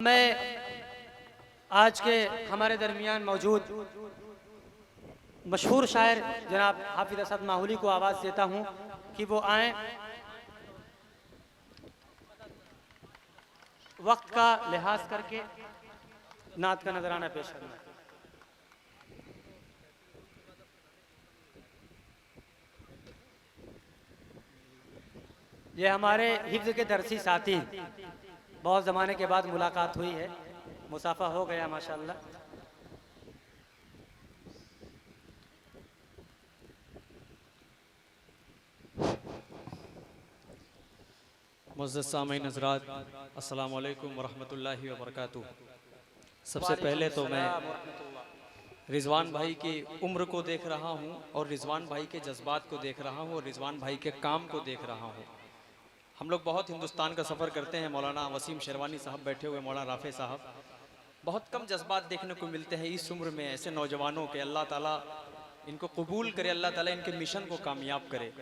मैं आज के हमारे दरमियान मौजूद मशहूर शायर जनाब हाफिज असद माहौली को आवाज़ देता हूँ कि वो आएँ, वक्त का लिहाज करके नात का नजराना पेश करना। ये हमारे हिफ्ज़ के दरसी साथी, बहुत ज़माने के बाद मुलाकात हुई है, मुसाफा हो गया माशाअल्लाह। मुअज़्ज़ज़ सामीन हज़रात, अस्सलामु अलैकुम वरहमतुल्लाहि वबरकातुहू। सबसे पहले तो मैं रिजवान भाई की उम्र को देख रहा हूँ और रिजवान भाई के जज्बात को देख रहा हूँ और रिजवान भाई के काम को देख रहा हूँ। हम लोग बहुत हिंदुस्तान का सफ़र करते हैं, मौलाना वसीम शेरवानी साहब बैठे हुए, मौलाना राफ़े साहब, बहुत कम जज्बात देखने को मिलते हैं इस उम्र में ऐसे नौजवानों के। अल्लाह ताला इनको कबूल करे, अल्लाह ताला इनके मिशन को कामयाब करे।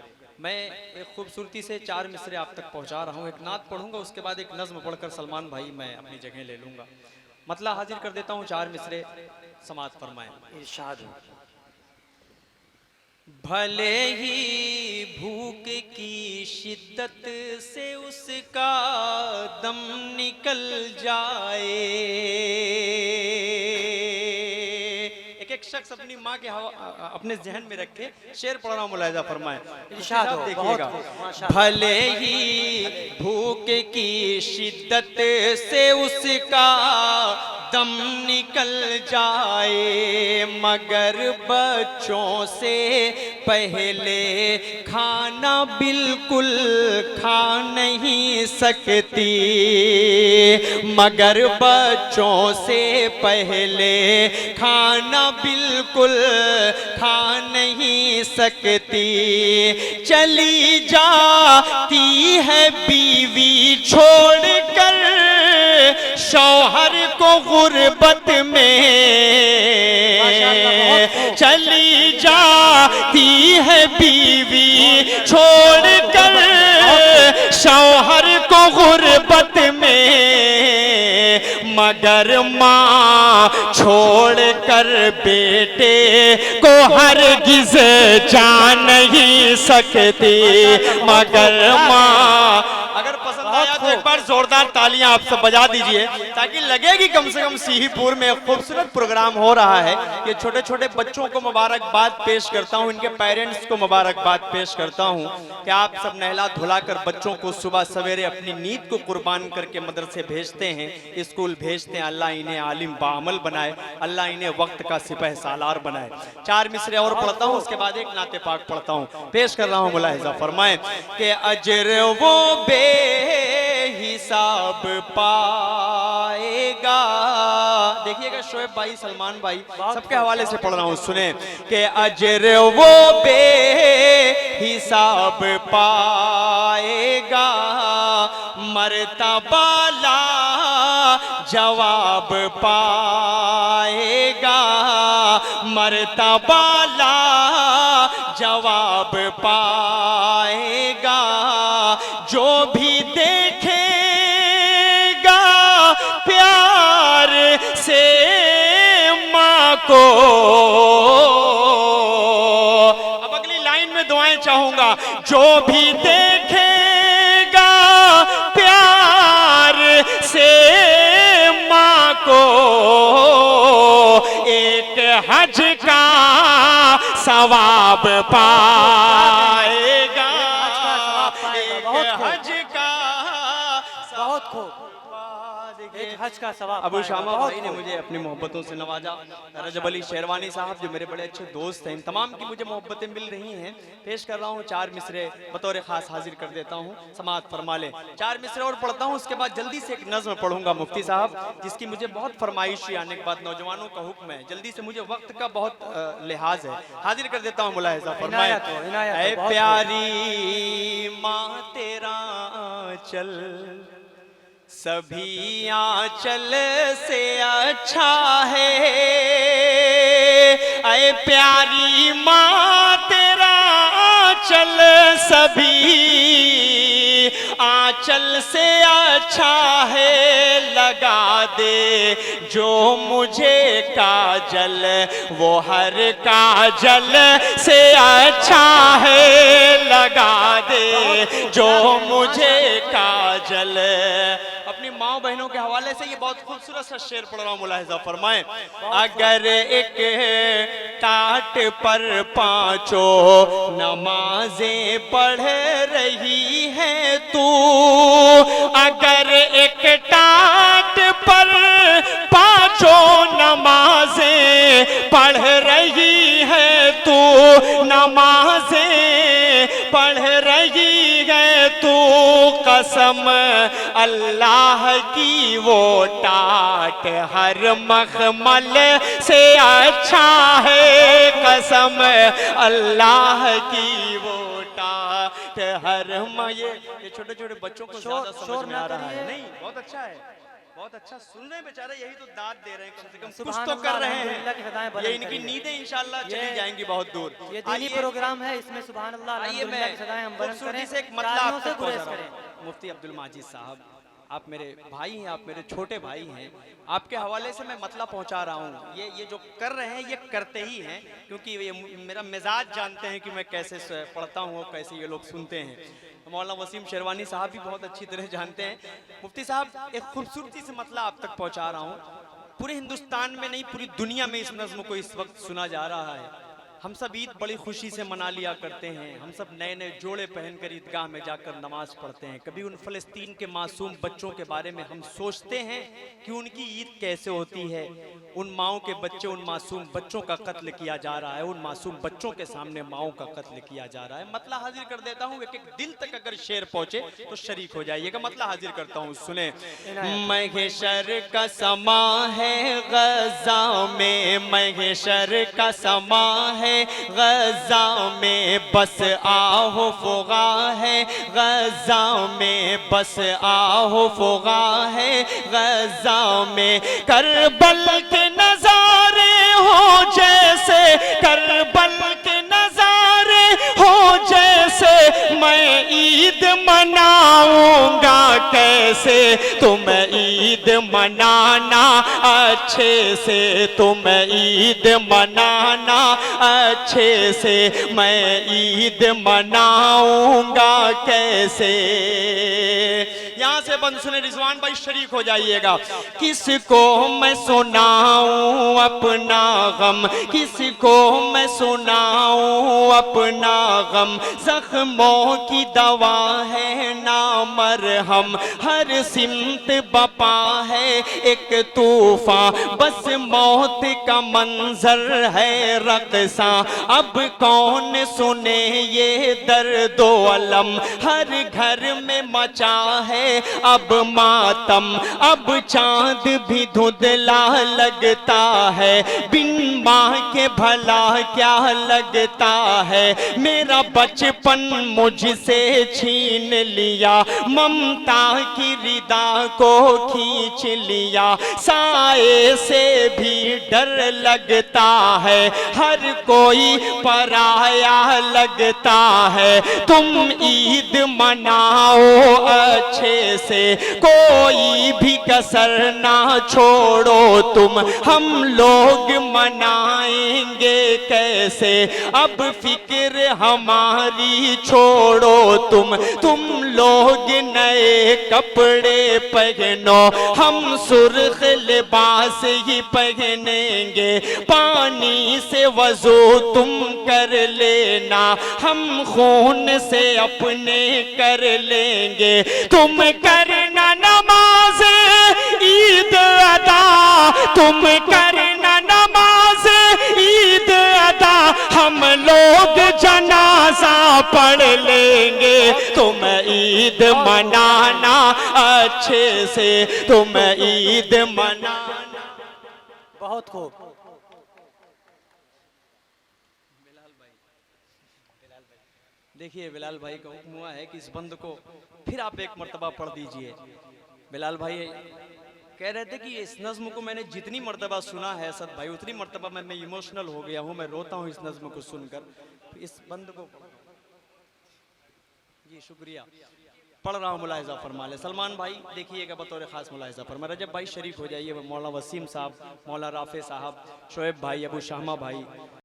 मैं एक खूबसूरती से 4 मिसरे आप तक पहुंचा रहा हूं, एक नात पढ़ूंगा, उसके बाद एक नज़्म पढ़कर सलमान भाई मैं अपनी जगह ले लूंगा। मतला हाजिर कर देता हूं, 4 मिसरे समात फरमाएं। इरशाद। भले ही भूख की शिद्दत से उसका दम निकल जाए, एक शख्स अपनी माँ के अपने जहन में रखे, शेर पढ़ रहा हूं, मुलाहिजा फरमाएं। इरशाद देखिएगा। भले ही भूख की शिद्दत से उसका दम निकल जाए, मगर बच्चों से पहले खाना बिल्कुल खा नहीं सकती, मगर बच्चों से पहले खाना बिल्कुल खा नहीं सकती। चली जाती है बीवी छोड़कर शौहर को गुर्बत में, चली जाती है बीवी छोड़कर शौहर को गुर्बत में, मगर माँ छोड़कर बेटे को हरगिज़ जा नहीं सकती, मगर माँ। अगर पसंद आया तो एक बार जोरदार तालियां आप सब बजा दीजिए, ताकि लगे कि कम से कम सीहीपुर में एक खूबसूरत प्रोग्राम हो रहा है। ये छोटे छोटे बच्चों को मुबारकबाद पेश करता हूँ, इनके पेरेंट्स को मुबारकबाद पेश करता हूँ कि आप सब नहला धुलाकर बच्चों को सुबह सवेरे अपनी नींद को कुर्बान करके मदरसे भेजते हैं, स्कूल भेजते हैं। अल्लाह इन्हें आलिम बाअमल बनाए, अल्लाह इन्हें वक्त का सिपह सालार बनाए। 4 मिसरे और पढ़ता हूँ, उसके बाद एक नाते पाक पढ़ता हूँ, पेश कर रहा हूँ। मुलाहिजा फरमाएं कि अजर वो हिसाब पाएगा। देखिएगा, शोएब भाई, सलमान भाई, सबके हवाले से पढ़ रहा हूं, सुने कि अजर वो बेहिसाब पाएगा, मर्तबा ला जवाब पाएगा, मर्तबा ला जवाब पाएगा। जो भी देखेगा प्यार से माँ को, अब अगली लाइन में दुआएं चाहूंगा। जो भी देखेगा प्यार से माँ को, एक हज का सवाब पाएगा, हज का बहुत खूब, एक हज का सवाब। अबू शामा भाई ने मुझे अपनी मोहब्बतों से नवाजा। रजब अली शेरवानी साहब जो मेरे बड़े अच्छे दोस्त हैं, इन तमाम की मुझे मोहब्बतें मिल रही हैं। पेश कर रहा हूँ 4 मिसरे, बतौर खास हाजिर कर देता हूँ, समात फरमा लें। 4 मिसरे और पढ़ता हूँ, उसके बाद जल्दी से एक नज़्म पढ़ूंगा मुफ्ती साहब, जिसकी मुझे बहुत फरमाइश आने के बाद नौजवानों का हुक्म है, जल्दी से, मुझे वक्त का बहुत लिहाज है, हाजिर कर देता हूँ। मुलाहिजा फरमाएं। ऐ प्यारी माँ तेरा चल सभी आंचल से अच्छा है, ऐ प्यारी माँ तेरा आंचल सभी काजल से अच्छा है लगा दे जो मुझे काजल, वो हर काजल से अच्छा है लगा दे जो मुझे काजल। अपनी माँ बहनों के हवाले से ये बहुत खूबसूरत सा शेर पढ़ रहा हूँ, मुलाहिजा फरमाएं। अगर एक टाट पर पांचों नमाजें पढ़ रही है तू, अगर एक टाट पर पांचों नमाजें पढ़ रही है तू, नमाजें पढ़ रही है तू, कसम अल्लाह की वो टाट हर मखमल से अच्छा है, कसम अल्लाह की वो टाट हर ये छोटे छोटे बच्चों को ज्यादा समझ में आ रहा है नहीं, बहुत अच्छा है, बहुत अच्छा सुन रहे हैं बेचारे, यही तो दाद दे रहे हैं, कम से कम कुछ तो कर रहे हैं। ये इनकी नींदें इंशाल्लाह चली जाएंगी बहुत दूर। ये दीनी प्रोग्राम है, इसमें सुभान अल्लाह अल्हम्दुलिल्लाह की सदाएं हम बुलंद करें, से एक मतलब आपसे गुरेज करें। मुफ्ती अब्दुल माजिद साहब, आप मेरे भाई हैं, आप मेरे छोटे भाई हैं, आपके हवाले से मैं मतलब पहुंचा रहा हूँ। ये जो कर रहे हैं ये करते ही हैं, क्योंकि ये मेरा मिजाज जानते हैं कि मैं कैसे पढ़ता हूँ और कैसे ये लोग सुनते हैं। मौलाना वसीम शेरवानी साहब भी बहुत अच्छी तरह जानते हैं। मुफ्ती साहब एक खूबसूरती से मतलब आप तक पहुँचा रहा हूँ। पूरे हिंदुस्तान में नहीं, पूरी दुनिया में इस नज़्म को इस वक्त सुना जा रहा है। हम सब ईद बड़ी खुशी से मना लिया करते हैं, हम सब नए नए जोड़े पहनकर ईदगाह में जाकर नमाज पढ़ते हैं। कभी उन फ़लस्तीन के मासूम बच्चों के बारे में हम सोचते हैं कि उनकी ईद कैसे होती है। उन माओं के बच्चे, उन मासूम बच्चों का कत्ल किया जा रहा है, उन मासूम बच्चों के सामने माओं का कत्ल किया जा रहा है। मतलब हाजिर कर देता हूँ, एक एक दिल तक अगर शेर पहुँचे तो शरीक हो जाइएगा। मतलब हाजिर करता हूँ, सुने। महशर का समा है गज़ा में, महशर का समा है गज़ा में, बस आओ फुगा है गज़ा में, बस आओ फुगा है गज़ा में। करबल के नज़ारे हो जैसे, करबल के नज़ारे हो जैसे, मैं ईद मनाऊंगा कैसे, तुम ईद मनाना अच्छे से, तुम ईद मनाना अच्छे से, मैं ईद मनाऊंगा कैसे। यहाँ से बंद सुने रिजवान भाई, शरीक हो जाइएगा। किसको मैं सुनाऊं अपना गम, किसको मैं सुनाऊं अपना गम, जख्मों की दवा है ना मरहम, हर सिमत बपा है एक तूफान, बस मौत का मंजर है रक़सा। अब कौन सुने ये दर्दो अलम, हर घर में मचा है अब मातम, अब चांद भी धुंधला लगता है, बिन माँ के भला क्या लगता है। मेरा बचपन मुझसे छीन लिया, ममता की रिदा को खींच लिया, साए से भी डर लगता है, हर कोई पराया लगता है। तुम ईद मनाओ अच्छे से, कोई भी कसर ना छोड़ो तुम, हम लोग मनाएंगे कैसे, अब फिक्र हमारी छोड़ो तुम लोग नए कपड़े पहनो, हम सुर्ख लिबास ही पहनेंगे, पानी से वजू तुम कर लेना, हम खून से अपने कर लेंगे, तुम करना नमाज ईद अदा, तुम करना नमाज ईद अदा, हम लोग जनाजा पढ़ लेंगे, तुम ईद मनाना अच्छे से, तुम ईद मनाना। बहुत खूब। देखिए बिलाल भाई का हुक्म हुआ है कि इस बंद को फिर आप एक मर्तबा पढ़ दीजिए। बिलाल भाई कह रहे थे कि इस नज़्म को मैंने जितनी मर्तबा सुना है असद भाई, उतनी मर्तबा मैं इमोशनल हो गया हूँ, मैं रोता हूँ इस नज़्म को सुनकर। इस बंद को जी शुक्रिया। पढ़ रहा हूँ, मुलाहिजा फरमा ले। सलमान भाई देखिएगा बतौर खास मुलाहिजा फरमा। रजब भाई शरीफ हो जाइए, मौला वसीम साहब, मौला राफे साहब, शोएब भाई, अबू शामा भाई,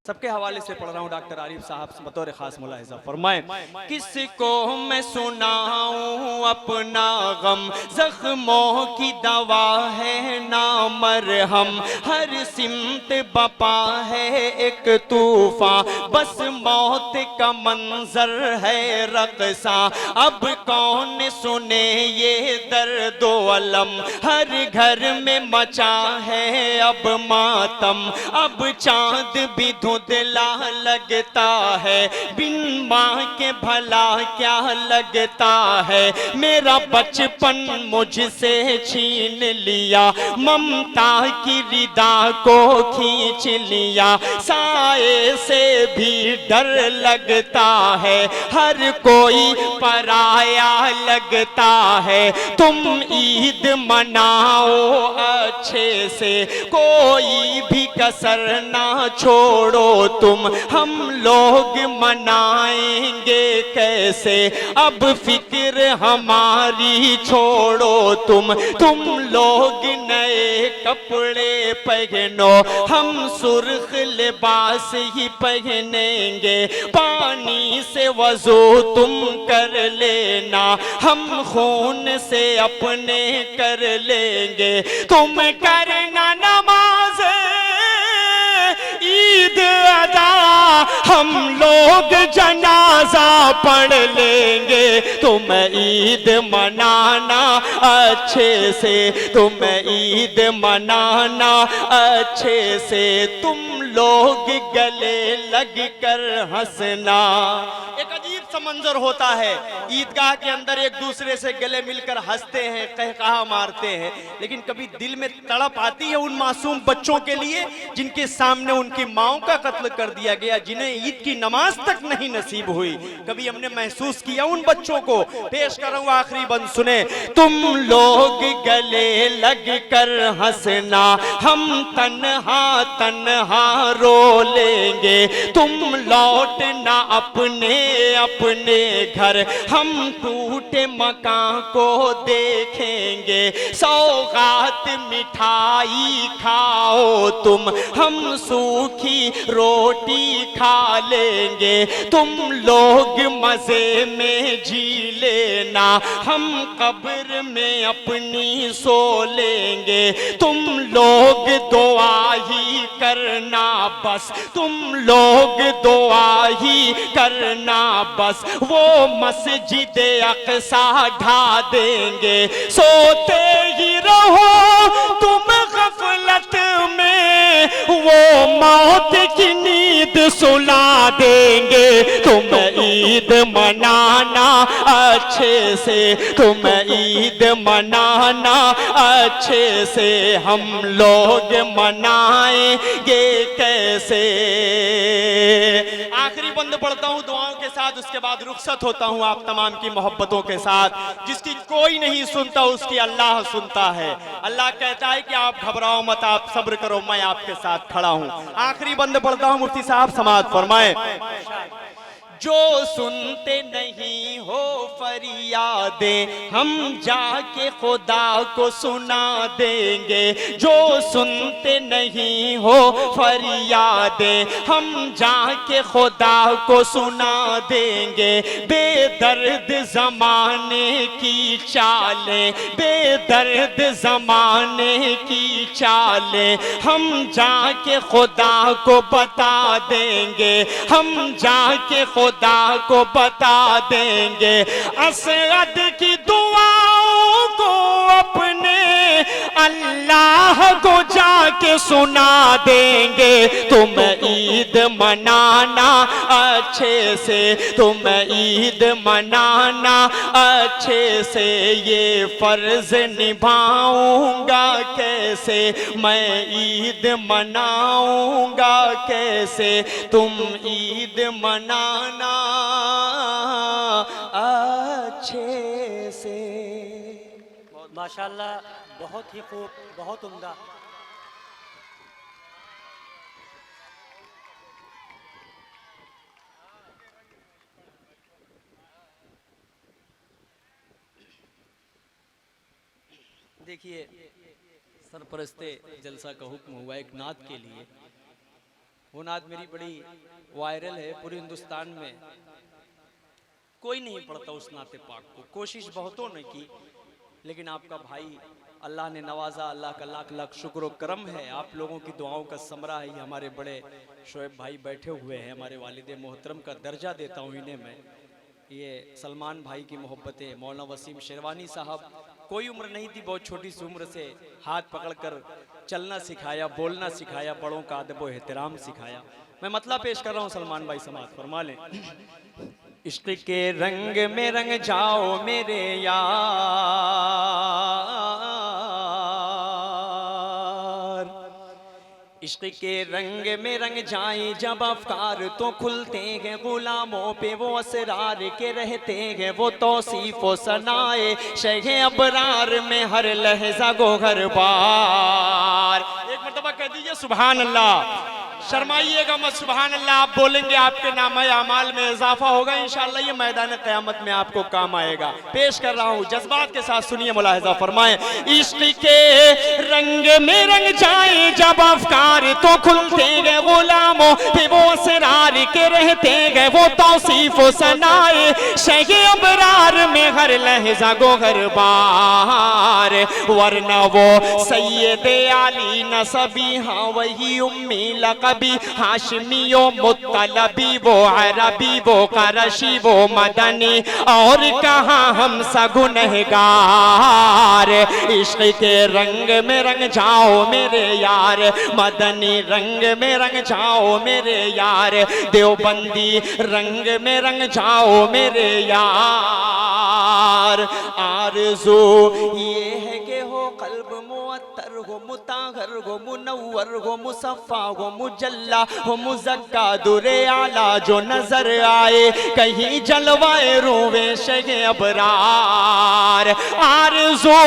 सबके हवाले से पढ़ रहा हूँ। डॉक्टर आरिफ साहब बतौर खास मुलाहिजा फरमाए। किसको मैं सुनाऊं अपना गम, जख्मों की दवा है ना मरहम, हर सिमत बपा है एक तूफान, बस मौत का मंजर है रक़सा। अब कौन सुने ये दर्द व अलम, हर घर में मचा है अब मातम। अब चांद भी धुंधला लगता है, बिन माँ के भला क्या लगता है। मेरा बचपन मुझसे छीन लिया, ममता की रिदा को खींच लिया। साए से भी डर लगता है, हर कोई पराया लगता है। तुम ईद मनाओ अच्छे से, कोई भी कसर ना छोड़ो तुम। हम लोग मनाएंगे कैसे, अब फिक्र हमारी छोड़ो तुम लोग नए कपड़े पहनो, हम सुर्ख लिबास ही पहनेंगे। पानी से वजू तुम कर लेना, हम खून से अपने कर लेंगे। तुम करना नमाज ईद अदा, हम लोग जनाजा पढ़ लेंगे। तुम ईद मनाना अच्छे से, तुम ईद मनाना अच्छे से, तुम लोग गले लग कर हंसना। एक अजीब सा मंजर होता है, ईदगाह के अंदर एक दूसरे से गले मिलकर हंसते हैं, कहकहा मारते हैं, लेकिन कभी दिल में तड़प आती है उन मासूम बच्चों के लिए जिनके सामने उनकी माओं का कत्ल कर दिया गया, जिन्हें ईद की नमाज तक नहीं नसीब हुई। कभी हमने महसूस किया उन बच्चों को। पेश कर रहा हूं आखिरी बंद, सुने। तुम लोग गले लग कर हंसना, हम तन्हा तन्हा रो लेंगे। तुम लौटना अपने अपने घर, हम टूटे मकान को देखेंगे। सौगात मिठाई खाओ तुम, हम सूखी रोटी खा लेंगे। तुम लोग मजे में जी लेना, हम कब्र में अपनी सो लेंगे। तुम लोग दुआ ही करना बस, तुम लोग दुआ ही करना बस। वो मस्जिद अक्सा ढा देंगे, सोते ही रहो तुम गफलत में, वो मौत की नींद सुला देंगे। तुम ईद मनाना अच्छे से, तुम ईद मनाना अच्छे से, हम लोग मनाएंगे कैसे। आखिरी बंद पढ़ता हूं दुआओं के साथ, उसके बाद रुखसत होता हूं आप तमाम की मोहब्बतों के साथ। जिसकी कोई नहीं सुनता उसकी अल्लाह सुनता है। अल्लाह कहता है कि आप घबराओ मत, आप सब्र करो, मैं आपके साथ खड़ा हूं। आखिरी बंद पढ़ता हूं, मुफ्ती साहब समाअत फरमाए। जो सुनते नहीं हो फरियादें, हम जाके खुदा को सुना देंगे। जो सुनते नहीं हो फरियादें, हम जाके खुदा को सुना देंगे। बेदर्द जमाने की चालें, बेदर्द जमाने की चालें, हम जाके खुदा को बता देंगे। हम जाके खुदा को बता देंगे। असद की दुआओं को अपने अल्लाह को जाके सुना देंगे। तुम ईद मनाना अच्छे से, तुम ईद मनाना अच्छे से। ये फर्ज निभाऊंगा कैसे, मैं ईद मनाऊंगा कैसे। तुम ईद मनाना अच्छे से। माशाल्लाह, बहुत ही खूब, बहुत उम्दा। देखिए, सरपरस्ते जलसा का हुक्म हुआ एक नात के लिए। वो नात मेरी बड़ी वायरल है पूरे हिंदुस्तान में। कोई नहीं पढ़ता उस नाते पाक को, कोशिश बहुतों ने की, लेकिन आपका भाई अल्लाह ने नवाजा। अल्लाह का लाख लाख शुक्र व करम है, आप लोगों की दुआओं का समरा है। हमारे बड़े शोएब भाई बैठे हुए हैं, हमारे वालिद मोहतरम का दर्जा देता हूँ इन्हें मैं। ये सलमान भाई की मोहब्बतें, मौलाना वसीम शेरवानी साहब, कोई उम्र नहीं थी, बहुत छोटी सी उम्र से हाथ पकड़कर चलना सिखाया, बोलना सिखाया, बड़ों का अदब व एहतराम सिखाया। मैं मतलब पेश कर रहा हूँ, सलमान भाई समाअत फरमा लें। इश्क के रंग में रंग जाओ मेरे यार, इश्क के रंग में रंग जाए जब अफकार तो खुलते हैं, गुलामों पे वो असरार के रहते हैं, वो तौसीफ व सनाए शहे अबरार में हर लहजा गोहर बार। एक मरतबा कह दीजिए सुभान अल्लाह, शर्माइएगा मत, सुभान अल्लाह। आप बोलेंगे आपके नाम अमाल में इजाफा होगा इंशाअल्लाह, ये मैदान क़यामत में आपको काम आएगा। पेश कर रहा हूँ, जज्बात के साथ सुनिए, मुलाहिजा फरमाएं। इश्क के रंग में रंग जाए जब अफकार तो खुलते गए, गुलामों पे वो असरार के रहते गए, वो तौसीफ व सनाए शहे अबरार में हर लहजा गोहर बार। वरना वो सैयदे आली नसबी, हाँ वही उम्मी लक़बी, हाशमियो मुत्तलबी, वो अरबी वो करशी वो मदनी, और कहाँ हम सा गुनहगार। इश्क के रंग में रंग जाओ मेरे यार, मदनी रंग में रंग जाओ मेरे यार, देवबंदी रंग में रंग जाओ मेरे यार। आरज़ू ये है कि हो कल्ब मुअत्तर हो, मुताहर हो, मुनव्वर हो, मुसफ़ा हो, मुजल्ला हो, मुज़क्का, दुरे आला जो नजर आए, कहीं जलवाए रोवे शगे अबरार। आरज़ू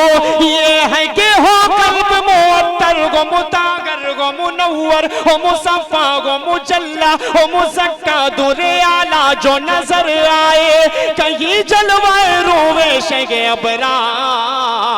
ये है कि हो कल्ब मुअत्तर हो, मुताहर हो, मुनव्वर हो, मुसफ़ा हो, मुजल्ला हो, मुज़क्का, दुरे आला जो नजर आए, कहीं जलवाए रोवे शगे अबरार।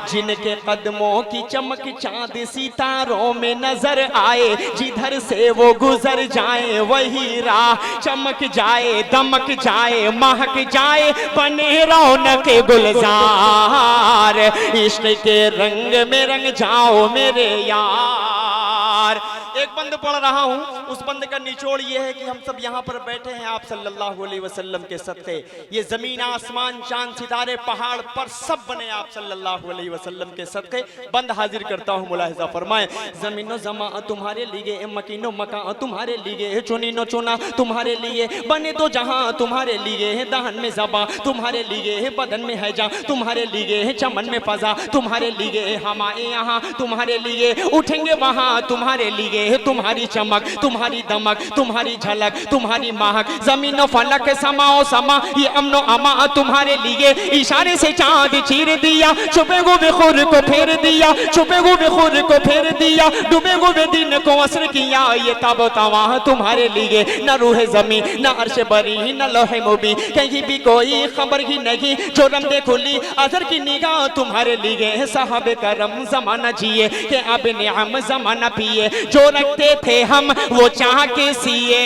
जिनके कदमों की चमक चांद सितारों में नजर आए, जिधर से वो गुजर जाए वही राह चमक जाए, दमक जाए, महक जाए, बने रौनक गुलजार। इश्क के रंग में रंग जाओ मेरे यार। एक बंद पढ़ रहा हूं, उस बंद का निचोड़ ये है कि हम सब यहाँ पर बैठे हैं आप सल्लल्लाहु अलैहि वसल्लम के सदक़े। ये जमीन आसमान चांद सितारे पहाड़ पर सब बने आप सल्लल्लाहु अलैहि वसल्लम के सदक़े। बंद हाजिर करता हूँ, मुलाहिजा फरमाएं। ज़मीनो ज़मा तुम्हारे लिए, मकीनो मका तुम्हारे लिए, चुनीनो चुना तुम्हारे लिए, बने तो जहाँ तुम्हारे लिए, दहन में ज़बा तुम्हारे लिए, बदन में है जा तुम्हारे लिए, चमन में फजा तुम्हारे लिए, हमारे यहाँ तुम्हारे लिए, उठेंगे वहाँ तुम्हारे लिए, तुम्हारी चमक तुम्हारी दमक तुम्हारी झलक तुम्हारी महक, जमीनो फलक समाओ समा ये अमनो अमा तुम्हारे लिए। इशारे से चांद चीर दिया, छुपे हुए खुर को फेर दिया, छुपे हुए खुर को फेर दिया, डूबे हुए दिन को असर किया, ये तब तवा तुम्हारे लिए। न रूह जमी न अर्श बरी न लोहे मुबी, कहीं भी कोई खबर ही नहीं, जो रमदे खुली अजर की निगाह तुम्हारे लिए। साहब करम जमाना जिए के अब नियम जमाना पिए, जो रखते थे हम वो चाह के सिए,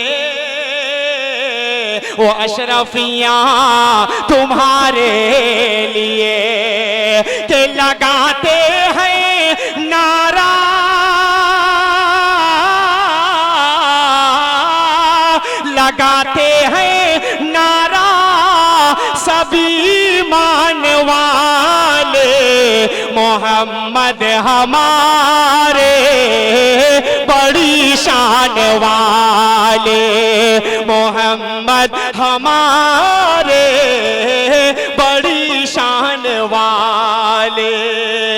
वो अशरफिया तुम्हारे लिए के लगाते हैं नारा, लगाते हैं नारा सभी मानवाले, मोहम्मद हमारे बड़ी शान वाले, मोहम्मद हमारे बड़ी शान वाले।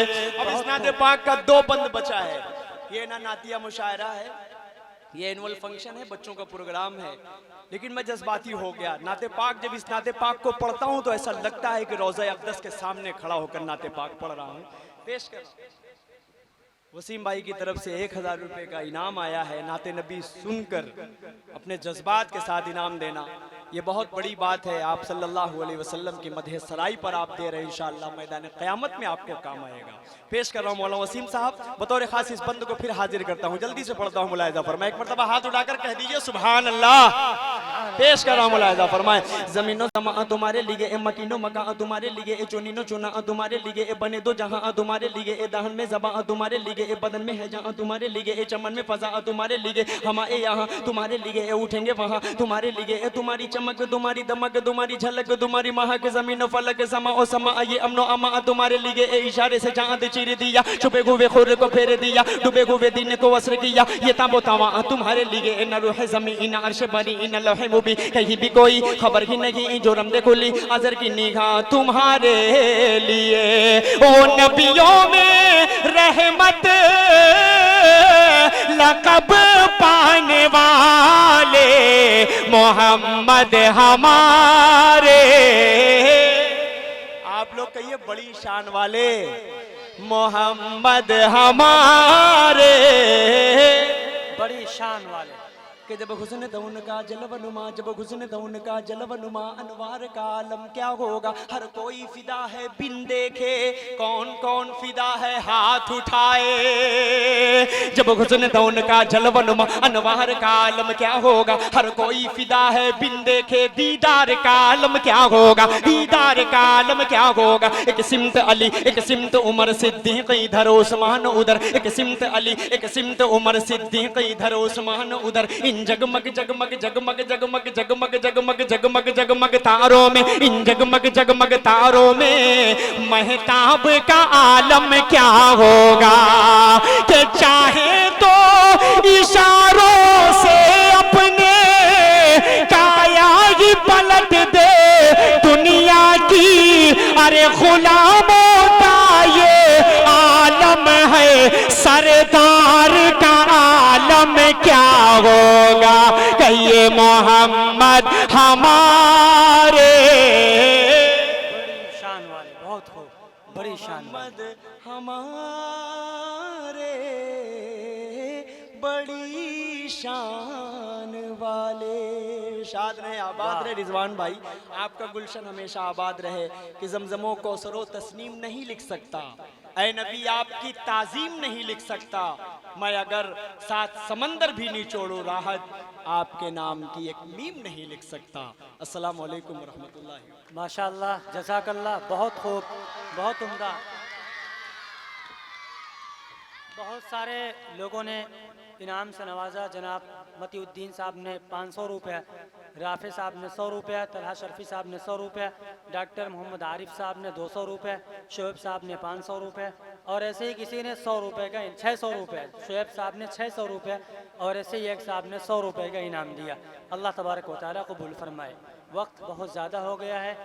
अब इस नाते पाक का दो बंद बचा है। ये ना नातिया मुशायरा है, ये एनुअल फंक्शन है, बच्चों का प्रोग्राम है, लेकिन मैं जज्बाती हो गया। नाते पाक जब इस नाते पाक को पढ़ता हूं तो ऐसा लगता है कि रोज़ा अक़दस के सामने खड़ा होकर नाते पाक पढ़ रहा हूं। पेश कर वसीम भाई की तरफ से 1000 रुपए का इनाम आया है। नाते नबी सुनकर अपने जज्बात के साथ इनाम देना ये बहुत बड़ी बात है। आप सल्लल्लाहु अलैहि वसल्लम की मदह सराई पर आप दे रहे हैं, इंशाअल्लाह मैदान क़यामत में आपके काम आएगा। पेश कर रहा हूँ मौलाना वसीम साहब, बतौर खास इस बंद को फिर हाजिर करता हूँ, जल्दी से पढ़ता हूँ। मुलाहिजा फरमाए, एक मरतबा हाथ उठाकर कह दीजिए सुभान अल्लाह। पेश कर रहा हूँ, मुलाहिजा फरमाए। जमीनो समा तुम्हारे लिए, ए मकीनो मका तुम्हारे लिए, ए चुनीनो चुना तुम्हारे लिए, ए बने दो जहां तुम्हारे लिए, ए दहन में ज़बा तुम्हारे लिए, ए बदन में है जहां तुम्हारे लिए, ए चमन में फजा तुम्हारे लिए, हमारे यहाँ तुम्हारे लिए, ए उठेंगे वहाँ तुम्हारे लिए, ए तुम्हारी चमक तुम्हारी दमक तुम्हारी झलक तुम्हारी महक, जमीन फलक समा ओ समा ये अमनो अमा तुम्हारे लिए, ए इशारे से चांद चीर दिया, छुपे हुए खुर को फेर दिया, डूबे हुए दिन को वस्र किया, ये ताबो तवा तुम्हारे लिए, ए न रूह ज़मीन अर्श बरी इन लौह मुबी, कहीं भी कोई खबर ही नहीं जो रमदे खुली अजर की निगाह तुम्हारे लिए। ओ नबियों में रहमत लक़ब पाने वाले मोहम्मद हमारे। आप लोग कहिए बड़ी शान वाले मोहम्मद हमारे, बड़ी शान वाले। कि जब हुस्न दौन का जलवनुमा, जब हुस्न दौन का जलवनुमा, अनवार का आलम क्या होगा। हर कोई फिदा है बिन देखे, कौन कौन फिदा है हाथ उठाए। जब हुस्न दौन का जलवनुमा, अनवार का आलम क्या होगा। हर कोई फिदा है बिन देखे, दीदार का आलम क्या होगा, दीदार का आलम क्या होगा। एक सिमत अली, एक सिमत उमर सिद्दीक, इधर उस्मान उधर, एक सिमत अली, एक सिमत उमर सिद्दीक, इधर उस्मान उधर। इन जगमग जगमग जगमग जगमग जगमग जगमग जगमग जगमग तारों में, इन जगमग जगमग तारों में महताब का आलम क्या होगा। कि चाहे तो इशारों से अपने काया ही पलट दे दुनिया की, अरे गुलामों का ये आलम है, सरदार का आलम क्या होगा। कहिए मोहम्मद हमारे, बड़ी शान वाले, बहुत खूब, बड़ी शान वाले। हमारे बड़ी शान वाले। शाद रहे, आबाद रहे रिजवान भाई, आपका गुलशन हमेशा आबाद रहे। कि जमजमो कौसरो तस्नीम नहीं लिख सकता, ऐ नबी आपकी ताजीम नहीं लिख सकता। मैं अगर 7 समंदर भी निचोड़ू, राहत आपके नाम की एक मीम नहीं लिख सकता। अस्सलाम वालेकुम रहमतुल्लाहि। माशाअल्लाह, जज़ाकल्लाह, बहुत खूब, बहुत उम्दा। बहुत सारे लोगों ने इनाम से नवाजा। जनाब मतीउद्दीन साहब ने 500 रुपये, राफे साहब ने 100 रुपये, तलहा शर्फी साहब ने 100 रुपये, डॉक्टर मोहम्मद आरिफ साहब ने 200 रुपये, शोएब साहब ने 500 रुपये, और ऐसे ही किसी ने 100 रुपये का 600 रुपये, शोएब साहब ने 600 रुपये, और ऐसे ही एक साहब ने 100 रुपये का इनाम दिया। अल्लाह तबारक व तआला कबूल फरमाए। वक्त बहुत ज़्यादा हो गया है।